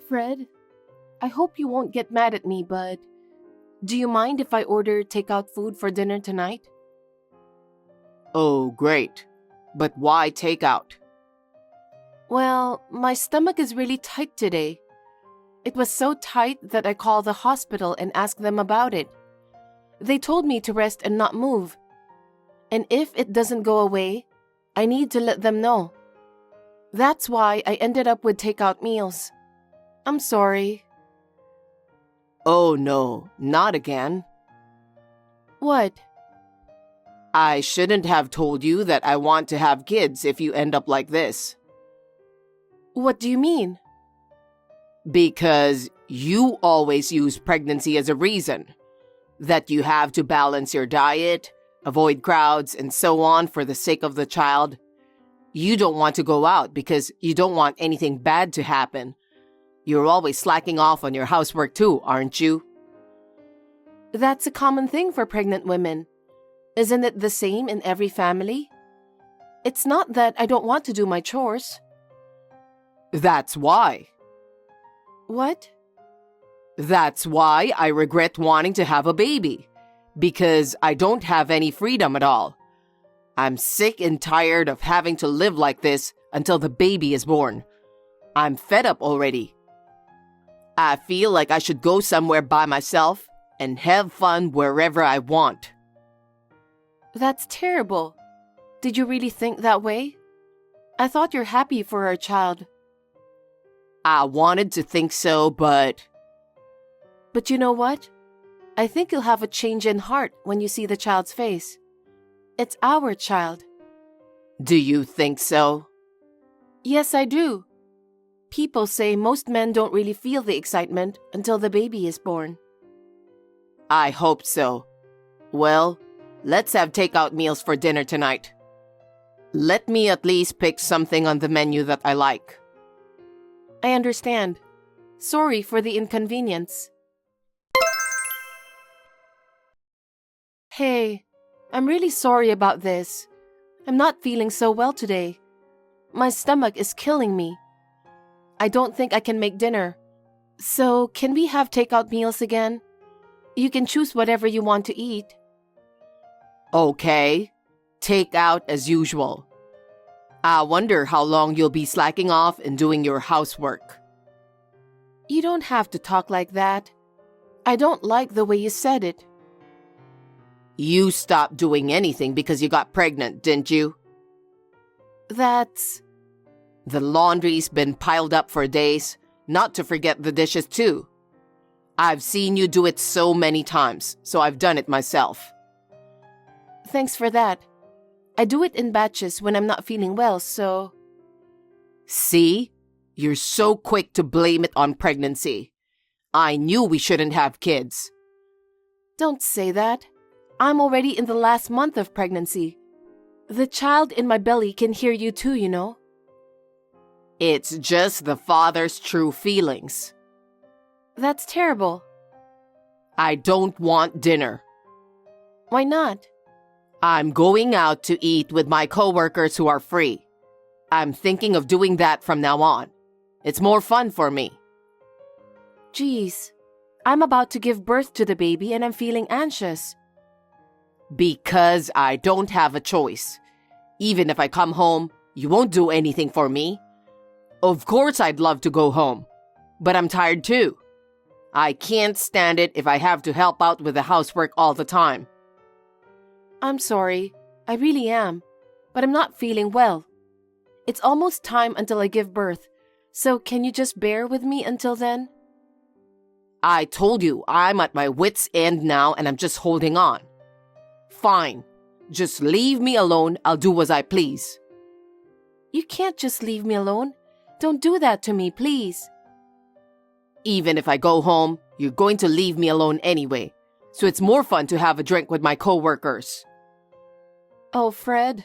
Fred, I hope you won't get mad at me, but do you mind if I order takeout food for dinner tonight? Oh, great. But why takeout? Well, my stomach is really tight today. It was so tight that I called the hospital and asked them about it. They told me to rest and not move. And if it doesn't go away, I need to let them know. That's why I ended up with takeout meals. I'm sorry. Oh no, not again. What? I shouldn't have told you that I want to have kids if you end up like this. What do you mean? Because you always use pregnancy as a reason. That you have to balance your diet, avoid crowds, and so on for the sake of the child. You don't want to go out because you don't want anything bad to happen. You're always slacking off on your housework too, aren't you? That's a common thing for pregnant women. Isn't it the same in every family? It's not that I don't want to do my chores. That's why. What? That's why I regret wanting to have a baby. Because I don't have any freedom at all. I'm sick and tired of having to live like this until the baby is born. I'm fed up already. I feel like I should go somewhere by myself and have fun wherever I want. That's terrible. Did you really think that way? I thought you're happy for our child. I wanted to think so, but... But you know what? I think you'll have a change in heart when you see the child's face. It's our child. Do you think so? Yes, I do. People say most men don't really feel the excitement until the baby is born. I hope so. Well, let's have takeout meals for dinner tonight. Let me at least pick something on the menu that I like. I understand. Sorry for the inconvenience. Hey, I'm really sorry about this. I'm not feeling so well today. My stomach is killing me. I don't think I can make dinner. So, can we have takeout meals again? You can choose whatever you want to eat. Okay. Takeout as usual. I wonder how long you'll be slacking off and doing your housework. You don't have to talk like that. I don't like the way you said it. You stopped doing anything because you got pregnant, didn't you? That's... The laundry's been piled up for days, not to forget the dishes too. I've seen you do it so many times, so I've done it myself. Thanks for that. I do it in batches when I'm not feeling well, so... See? You're so quick to blame it on pregnancy. I knew we shouldn't have kids. Don't say that. I'm already in the last month of pregnancy. The child in my belly can hear you too, you know. It's just the father's true feelings. That's terrible. I don't want dinner. Why not? I'm going out to eat with my coworkers who are free. I'm thinking of doing that from now on. It's more fun for me. Geez, I'm about to give birth to the baby and I'm feeling anxious. Because I don't have a choice. Even if I come home, you won't do anything for me. Of course I'd love to go home, but I'm tired too. I can't stand it if I have to help out with the housework all the time. I'm sorry, I really am, but I'm not feeling well. It's almost time until I give birth, so can you just bear with me until then? I told you I'm at my wit's end now and I'm just holding on. Fine, just leave me alone, I'll do as I please. You can't just leave me alone. Don't do that to me, please. Even if I go home, you're going to leave me alone anyway, so it's more fun to have a drink with my coworkers. Oh, Fred.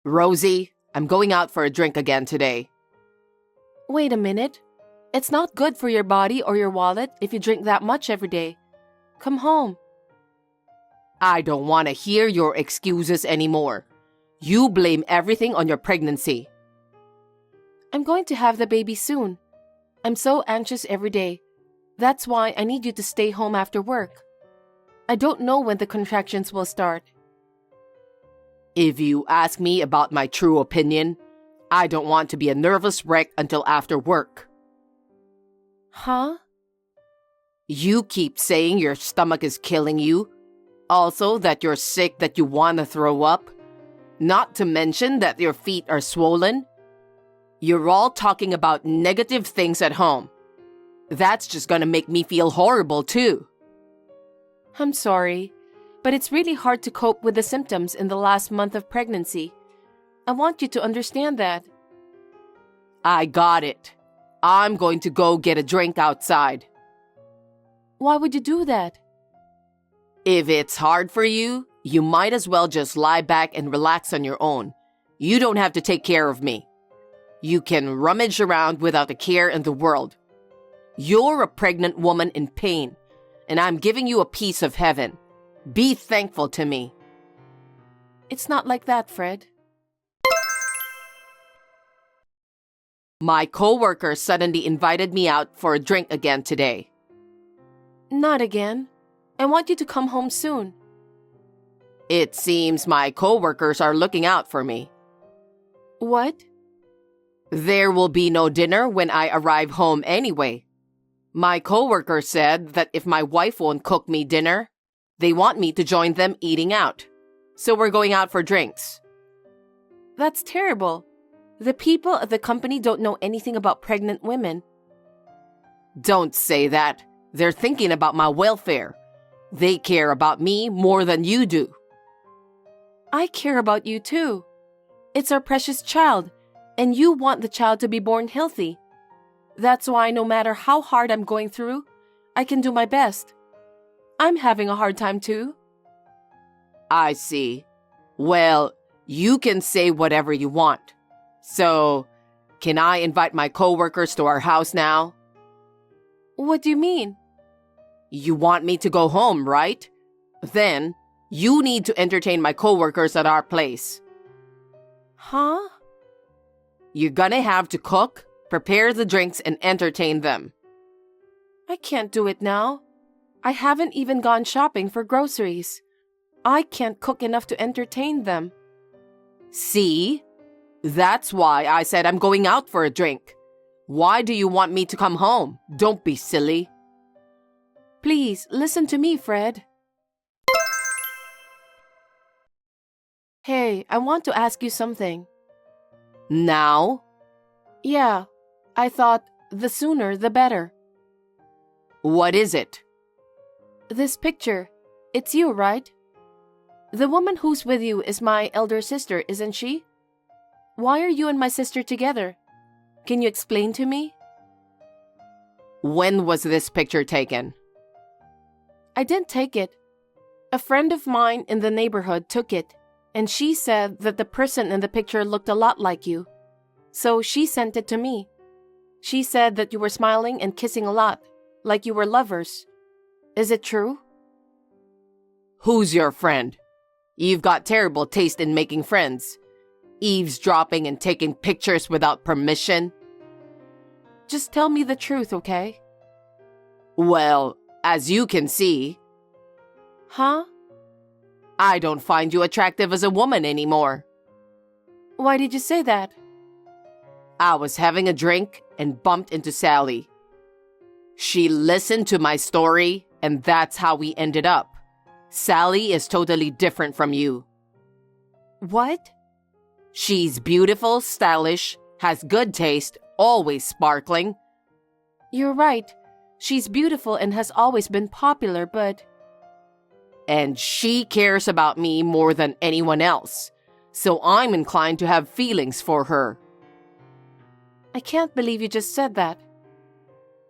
Rosie, I'm going out for a drink again today. Wait a minute. It's not good for your body or your wallet if you drink that much every day. Come home. I don't want to hear your excuses anymore. You blame everything on your pregnancy. I'm going to have the baby soon. I'm so anxious every day. That's why I need you to stay home after work. I don't know when the contractions will start. If you ask me about my true opinion, I don't want to be a nervous wreck until after work. Huh? You keep saying your stomach is killing you. Also that you're sick, that you want to throw up. Not to mention that your feet are swollen. You're all talking about negative things at home. That's just gonna make me feel horrible too. I'm sorry, but it's really hard to cope with the symptoms in the last month of pregnancy. I want you to understand that. I got it. I'm going to go get a drink outside. Why would you do that? If it's hard for you, you might as well just lie back and relax on your own. You don't have to take care of me. You can rummage around without a care in the world. You're a pregnant woman in pain, and I'm giving you a piece of heaven. Be thankful to me. It's not like that, Fred. My coworker suddenly invited me out for a drink again today. Not again. I want you to come home soon. It seems my coworkers are looking out for me. What? There will be no dinner when I arrive home anyway. My coworker said that if my wife won't cook me dinner, they want me to join them eating out. So we're going out for drinks. That's terrible. The people at the company don't know anything about pregnant women. Don't say that. They're thinking about my welfare. They care about me more than you do. I care about you too. It's our precious child, and you want the child to be born healthy. That's why no matter how hard I'm going through, I can do my best. I'm having a hard time too. I see. Well, you can say whatever you want. So, can I invite my coworkers to our house now? What do you mean? You want me to go home, right? Then, you need to entertain my coworkers at our place. Huh? You're gonna have to cook, prepare the drinks, and entertain them. I can't do it now. I haven't even gone shopping for groceries. I can't cook enough to entertain them. See? That's why I said I'm going out for a drink. Why do you want me to come home? Don't be silly. Please, listen to me, Fred. Hey, I want to ask you something. Now? Yeah, I thought the sooner the better. What is it? This picture, it's you, right? The woman who's with you is my elder sister, isn't she? Why are you and my sister together? Can you explain to me? When was this picture taken? I didn't take it. A friend of mine in the neighborhood took it, and she said that the person in the picture looked a lot like you. So she sent it to me. She said that you were smiling and kissing a lot, like you were lovers. Is it true? Who's your friend? You've got terrible taste in making friends. Eavesdropping and taking pictures without permission. Just tell me the truth, okay? Well, as you can see... Huh? I don't find you attractive as a woman anymore. Why did you say that? I was having a drink and bumped into Sally. She listened to my story, and that's how we ended up. Sally is totally different from you. What? She's beautiful, stylish, has good taste, always sparkling. You're right. She's beautiful and has always been popular, but... And she cares about me more than anyone else, so I'm inclined to have feelings for her. I can't believe you just said that.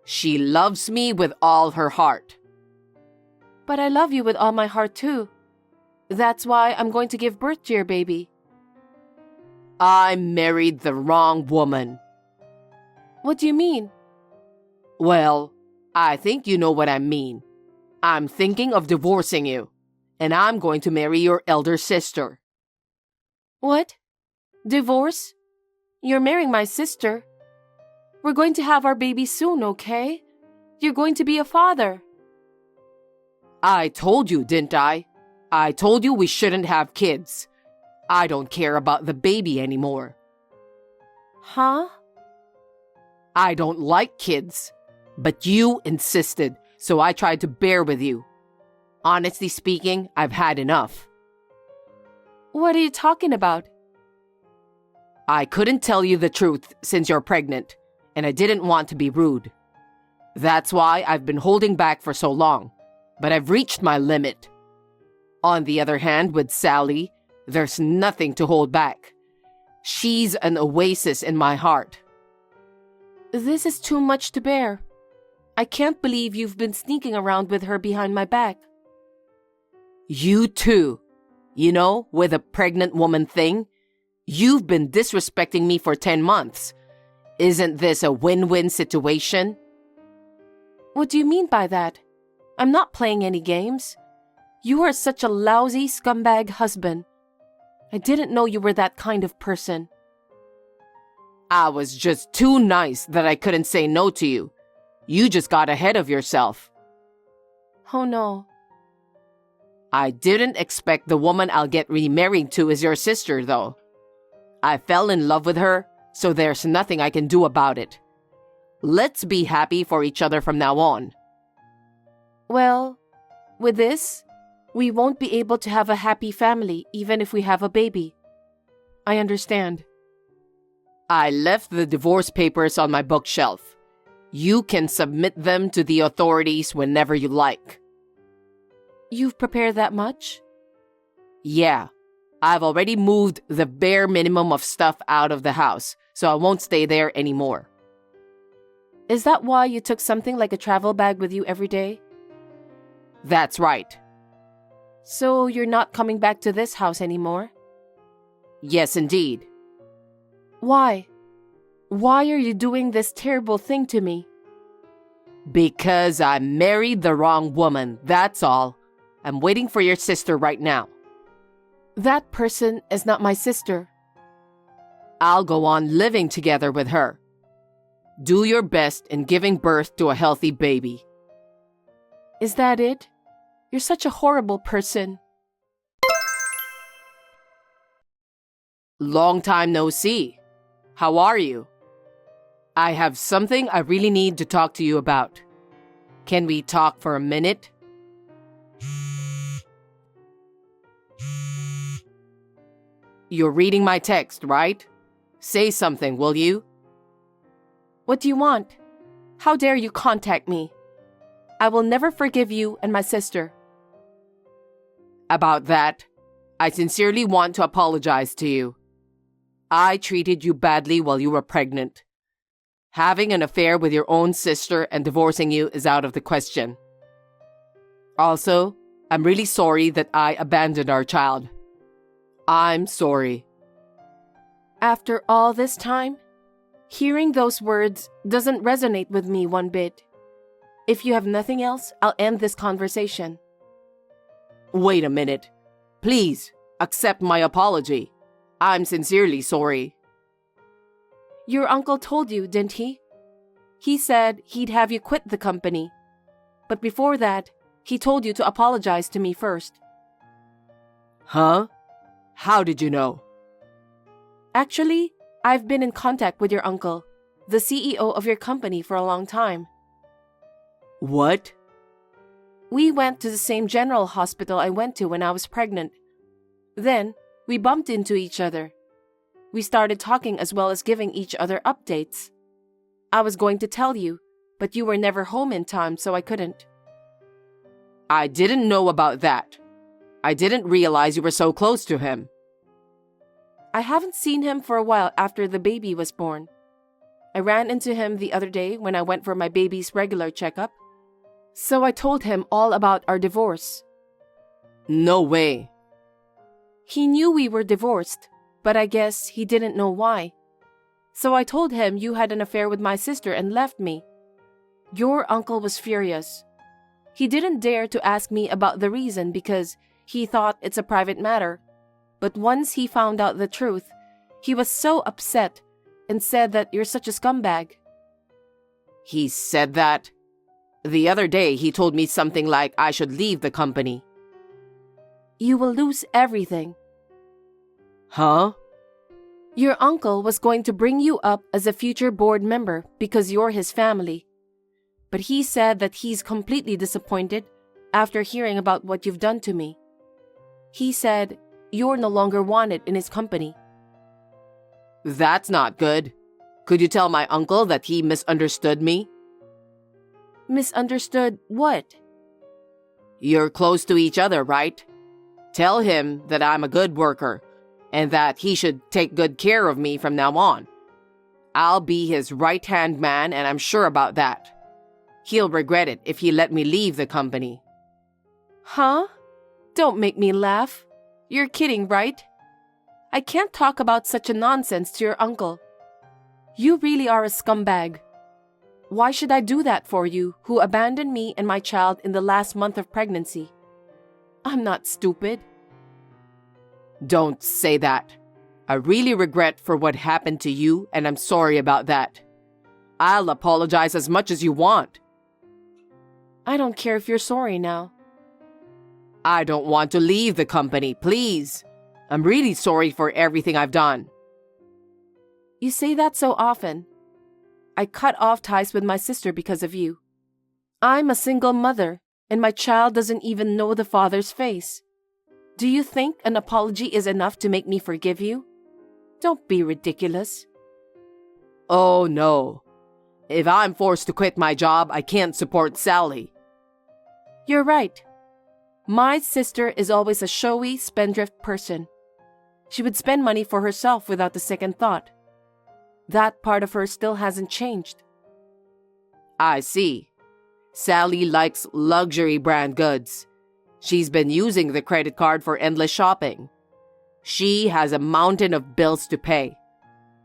She loves me with all her heart. But I love you with all my heart too. That's why I'm going to give birth to your baby. I married the wrong woman. What do you mean? Well, I think you know what I mean. I'm thinking of divorcing you, and I'm going to marry your elder sister. What? Divorce? You're marrying my sister? We're going to have our baby soon, okay? You're going to be a father. I told you, didn't I? I told you we shouldn't have kids. I don't care about the baby anymore. Huh? I don't like kids. But you insisted, so I tried to bear with you. Honestly speaking, I've had enough. What are you talking about? I couldn't tell you the truth since you're pregnant, and I didn't want to be rude. That's why I've been holding back for so long, but I've reached my limit. On the other hand, with Sally, there's nothing to hold back. She's an oasis in my heart. This is too much to bear. I can't believe you've been sneaking around with her behind my back. You too. You know, with a pregnant woman thing, you've been disrespecting me for 10 months. Isn't this a win-win situation? What do you mean by that? I'm not playing any games. You are such a lousy scumbag husband. I didn't know you were that kind of person. I was just too nice that I couldn't say no to you. You just got ahead of yourself. Oh no. I didn't expect the woman I'll get remarried to is your sister, though. I fell in love with her, so there's nothing I can do about it. Let's be happy for each other from now on. Well, with this, we won't be able to have a happy family even if we have a baby. I understand. I left the divorce papers on my bookshelf. You can submit them to the authorities whenever you like. You've prepared that much? Yeah. I've already moved the bare minimum of stuff out of the house, so I won't stay there anymore. Is that why you took something like a travel bag with you every day? That's right. So you're not coming back to this house anymore? Yes, indeed. Why? Why are you doing this terrible thing to me? Because I married the wrong woman, that's all. I'm waiting for your sister right now. That person is not my sister. I'll go on living together with her. Do your best in giving birth to a healthy baby. Is that it? You're such a horrible person. Long time no see. How are you? I have something I really need to talk to you about. Can we talk for a minute? You're reading my text, right? Say something, will you? What do you want? How dare you contact me? I will never forgive you and my sister. About that, I sincerely want to apologize to you. I treated you badly while you were pregnant. Having an affair with your own sister and divorcing you is out of the question. Also, I'm really sorry that I abandoned our child. I'm sorry. After all this time, hearing those words doesn't resonate with me one bit. If you have nothing else, I'll end this conversation. Wait a minute. Please, accept my apology. I'm sincerely sorry. Your uncle told you, didn't he? He said he'd have you quit the company. But before that, he told you to apologize to me first. Huh? How did you know? Actually, I've been in contact with your uncle, the CEO of your company, for a long time. What? We went to the same general hospital I went to when I was pregnant. Then, we bumped into each other. We started talking as well as giving each other updates. I was going to tell you, but you were never home in time, so I couldn't. I didn't know about that. I didn't realize you were so close to him. I haven't seen him for a while after the baby was born. I ran into him the other day when I went for my baby's regular checkup. So I told him all about our divorce. No way. He knew we were divorced, but I guess he didn't know why. So I told him you had an affair with my sister and left me. Your uncle was furious. He didn't dare to ask me about the reason because he thought it's a private matter. But once he found out the truth, he was so upset and said that you're such a scumbag. He said that? The other day, he told me something like I should leave the company. You will lose everything. Huh? Your uncle was going to bring you up as a future board member because you're his family. But he said that he's completely disappointed after hearing about what you've done to me. He said you're no longer wanted in his company. That's not good. Could you tell my uncle that he misunderstood me? Misunderstood what? You're close to each other, right? Tell him that I'm a good worker and that he should take good care of me from now on. I'll be his right-hand man, and I'm sure about that. He'll regret it if he let me leave the company. Huh? Don't make me laugh. You're kidding, right? I can't talk about such a nonsense to your uncle. You really are a scumbag. Why should I do that for you, who abandoned me and my child in the last month of pregnancy? I'm not stupid. Don't say that. I really regret for what happened to you, and I'm sorry about that. I'll apologize as much as you want. I don't care if you're sorry now. I don't want to leave the company, please. I'm really sorry for everything I've done. You say that so often. I cut off ties with my sister because of you. I'm a single mother, and my child doesn't even know the father's face. Do you think an apology is enough to make me forgive you? Don't be ridiculous. Oh, no. If I'm forced to quit my job, I can't support Sally. You're right. My sister is always a showy, spendthrift person. She would spend money for herself without a second thought. That part of her still hasn't changed. I see. Sally likes luxury brand goods. She's been using the credit card for endless shopping. She has a mountain of bills to pay.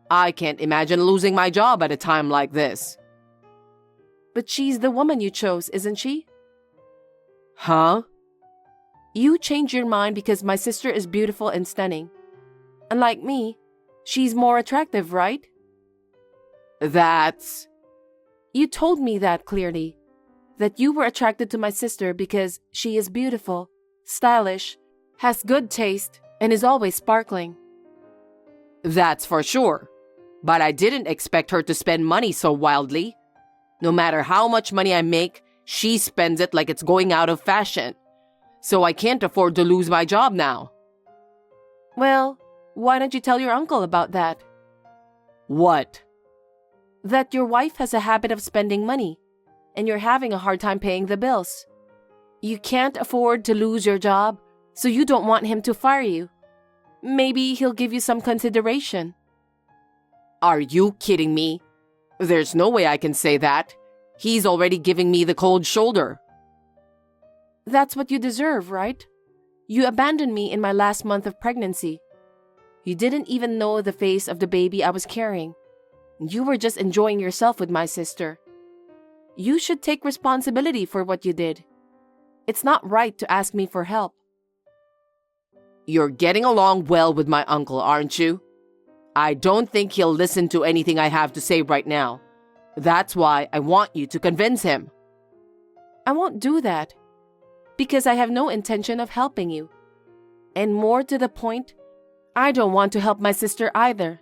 I can't imagine losing my job at a time like this. But she's the woman you chose, isn't she? Huh? You changed your mind because my sister is beautiful and stunning. Unlike me, she's more attractive, right? That's... You told me that clearly. That you were attracted to my sister because she is beautiful, stylish, has good taste, and is always sparkling. That's for sure. But I didn't expect her to spend money so wildly. No matter how much money I make, she spends it like it's going out of fashion. So I can't afford to lose my job now. Well, why don't you tell your uncle about that? What? That your wife has a habit of spending money, and you're having a hard time paying the bills. You can't afford to lose your job, so you don't want him to fire you. Maybe he'll give you some consideration. Are you kidding me? There's no way I can say that. He's already giving me the cold shoulder. That's what you deserve, right? You abandoned me in my last month of pregnancy. You didn't even know the face of the baby I was carrying. You were just enjoying yourself with my sister. You should take responsibility for what you did. It's not right to ask me for help. You're getting along well with my uncle, aren't you? I don't think he'll listen to anything I have to say right now. That's why I want you to convince him. I won't do that, because I have no intention of helping you. And more to the point, I don't want to help my sister either.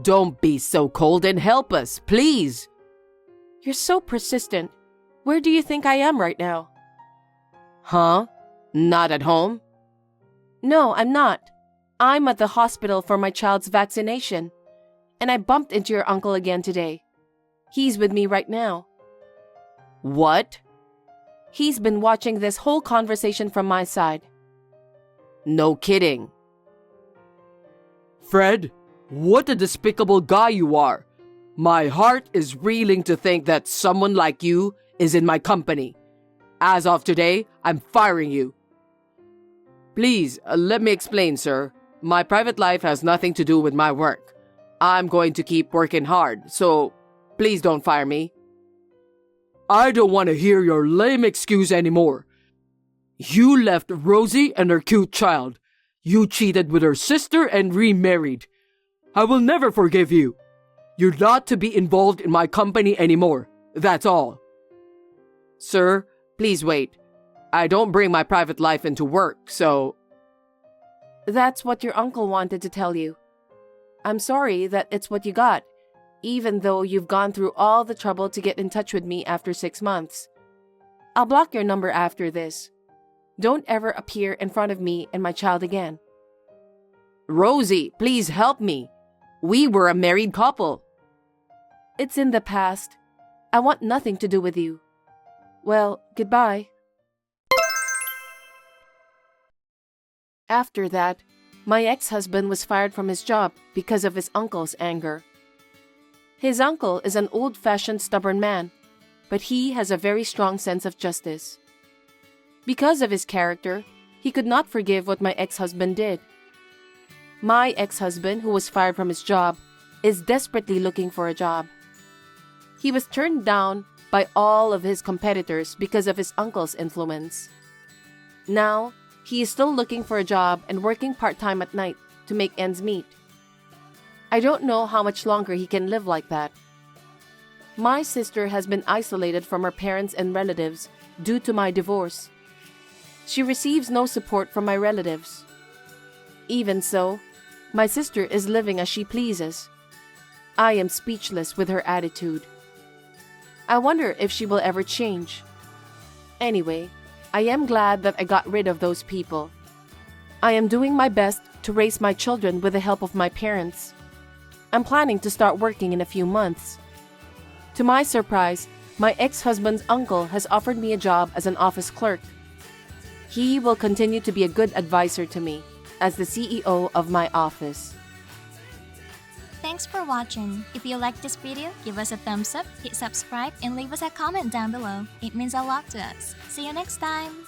Don't be so cold and help us, please. You're so persistent. Where do you think I am right now? Huh? Not at home? No, I'm not. I'm at the hospital for my child's vaccination. And I bumped into your uncle again today. He's with me right now. What? He's been watching this whole conversation from my side. No kidding. Fred, what a despicable guy you are. My heart is reeling to think that someone like you is in my company. As of today, I'm firing you. Please, let me explain, sir. My private life has nothing to do with my work. I'm going to keep working hard, so please don't fire me. I don't want to hear your lame excuse anymore. You left Rosie and her cute child. You cheated with her sister and remarried. I will never forgive you. You're not to be involved in my company anymore. That's all. Sir, please wait. I don't bring my private life into work, so... That's what your uncle wanted to tell you. I'm sorry that it's what you got, even though you've gone through all the trouble to get in touch with me after 6 months. I'll block your number after this. Don't ever appear in front of me and my child again. Rosie, please help me. We were a married couple. It's in the past. I want nothing to do with you. Well, goodbye. After that, my ex-husband was fired from his job because of his uncle's anger. His uncle is an old-fashioned stubborn man, but he has a very strong sense of justice. Because of his character, he could not forgive what my ex-husband did. My ex-husband, who was fired from his job, is desperately looking for a job. He was turned down by all of his competitors because of his uncle's influence. Now, he is still looking for a job and working part-time at night to make ends meet. I don't know how much longer he can live like that. My sister has been isolated from her parents and relatives due to my divorce. She receives no support from my relatives. Even so, my sister is living as she pleases. I am speechless with her attitude. I wonder if she will ever change. Anyway, I am glad that I got rid of those people. I am doing my best to raise my children with the help of my parents. I'm planning to start working in a few months. To my surprise, my ex-husband's uncle has offered me a job as an office clerk. He will continue to be a good advisor to me as the CEO of my office. Thanks for watching. If you liked this video, give us a thumbs up, hit subscribe, and leave us a comment down below. It means a lot to us. See you next time!